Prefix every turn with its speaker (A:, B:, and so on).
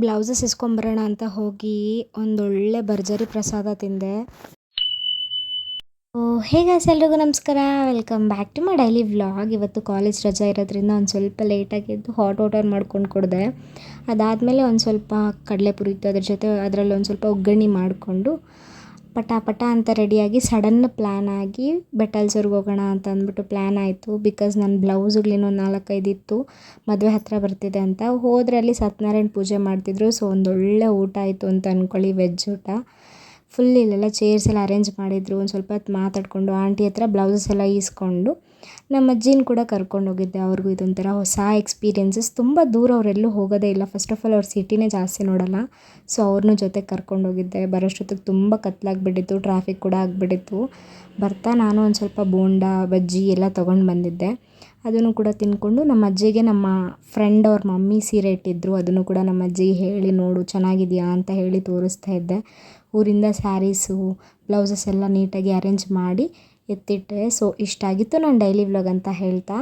A: Blouses ಇಸ್ಕೊಂಬರೋಣ ಅಂತ ಹೋಗಿ ಒಂದೊಳ್ಳೆ ಭರ್ಜರಿ ಪ್ರಸಾದ ತಿಂದೆ. ಹೇ ಗೈಸ್, ಎಲ್ರಿಗೂ ನಮಸ್ಕಾರ. Welcome back to my daily vlog. ಇವತ್ತು ಕಾಲೇಜ್ ರಜೆ ಇರೋದ್ರಿಂದ ಒಂದು ಸ್ವಲ್ಪ ಲೇಟಾಗಿ ಎದ್ದು ಹಾಟ್ ವಾಟರ್ ಮಾಡ್ಕೊಂಡು ಕುಡಿದೆ. ಅದಾದಮೇಲೆ ಒಂದು ಸ್ವಲ್ಪ ಕಡಲೆಪುರಿ ಇತ್ತು, ಅದ್ರ ಜೊತೆ ಅದರಲ್ಲಿ ಒಂದು ಸ್ವಲ್ಪ ಒಗ್ಗರಣೆ ಮಾಡಿಕೊಂಡು ಪಟ ಅಂತ ರೆಡಿಯಾಗಿ ಸಡನ್ ಪ್ಲ್ಯಾನ್ ಆಗಿ ಬೆಟ್ಟಲ್ಸೂರ್ಗೆ ಹೋಗೋಣ ಅಂತ ಅಂದ್ಬಿಟ್ಟು ಪ್ಲ್ಯಾನ್ ಆಯಿತು. ಬಿಕಾಸ್ ನನ್ನ ಬ್ಲೌಸುಗಳೇನೋ 4-5 ಇತ್ತು, ಮದುವೆ ಹತ್ತಿರ ಬರ್ತಿದೆ ಅಂತ. ಹೋದರೆ ಅಲ್ಲಿ ಸತ್ಯನಾರಾಯಣ ಪೂಜೆ ಮಾಡ್ತಿದ್ರು. ಸೊ ಒಂದೊಳ್ಳೆ ಊಟ ಆಯಿತು ಅಂತ ಅಂದ್ಕೊಳ್ಳಿ, ವೆಜ್ ಊಟ. ಫುಲ್ ಇಲ್ಲೆಲ್ಲ ಚೇರ್ಸ್ ಎಲ್ಲ ಅರೇಂಜ್ ಮಾಡಿದರು. ಒಂದು ಸ್ವಲ್ಪ ಹೊತ್ತು ಮಾತಾಡಿಕೊಂಡು ಆಂಟಿ ಹತ್ರ ಬ್ಲೌಸಸ್ ಎಲ್ಲ ಈಸ್ಕೊಂಡು ನಮ್ಮ ಅಜ್ಜಿನ ಕೂಡ ಕರ್ಕೊಂಡು ಹೋಗಿದ್ದೆ. ಅವ್ರಿಗೂ ಇದೊಂಥರ ಹೊಸ ಎಕ್ಸ್ಪೀರಿಯೆನ್ಸಸ್. ತುಂಬ ದೂರ ಅವರೆಲ್ಲೂ ಹೋಗೋದೇ ಇಲ್ಲ. ಫಸ್ಟ್ ಆಫ್ ಆಲ್ ಅವ್ರು ಸಿಟಿನೇ ಜಾಸ್ತಿ ನೋಡೋಲ್ಲ. ಸೊ ಅವ್ರನ್ನೂ ಜೊತೆಗೆ ಕರ್ಕೊಂಡು ಹೋಗಿದ್ದೆ. ಬರೋಷ್ಟೊತ್ತಿಗೆ ತುಂಬ ಕತ್ಲಾಗಿಬಿಟ್ಟಿತ್ತು, ಟ್ರಾಫಿಕ್ ಕೂಡ ಆಗಿಬಿಟ್ಟಿತ್ತು. ಬರ್ತಾ ನಾನು ಒಂದು ಸ್ವಲ್ಪ ಬೋಂಡ ಬಜ್ಜಿ ಎಲ್ಲ ತೊಗೊಂಡು ಬಂದಿದ್ದೆ. ಅದನ್ನು ಕೂಡ ತಿಂದ್ಕೊಂಡು ನಮ್ಮ ಅಜ್ಜಿಗೆ ನಮ್ಮ ಫ್ರೆಂಡ್ ಅವ್ರ ಮಮ್ಮಿ ಸೀರೆ ಇಟ್ಟಿದ್ದರು. ಅದನ್ನು ಕೂಡ ನಮ್ಮ ಅಜ್ಜಿಗೆ ಹೇಳಿ, ನೋಡು ಚೆನ್ನಾಗಿದೆಯಾ ಅಂತ ಹೇಳಿ ತೋರಿಸ್ತಾ ಇದ್ದೆ. ಊರಿಂದ ಸ್ಯಾರೀಸು ಬ್ಲೌಸಸ್ ಎಲ್ಲ ನೀಟಾಗಿ ಅರೇಂಜ್ ಮಾಡಿ ಎತ್ತಿಟ್ಟೆ. ಸೊ ಇಷ್ಟಾಗಿತ್ತು ನನ್ನ ಡೈಲಿ ವ್ಲಾಗ್ ಅಂತ ಹೇಳ್ತಾ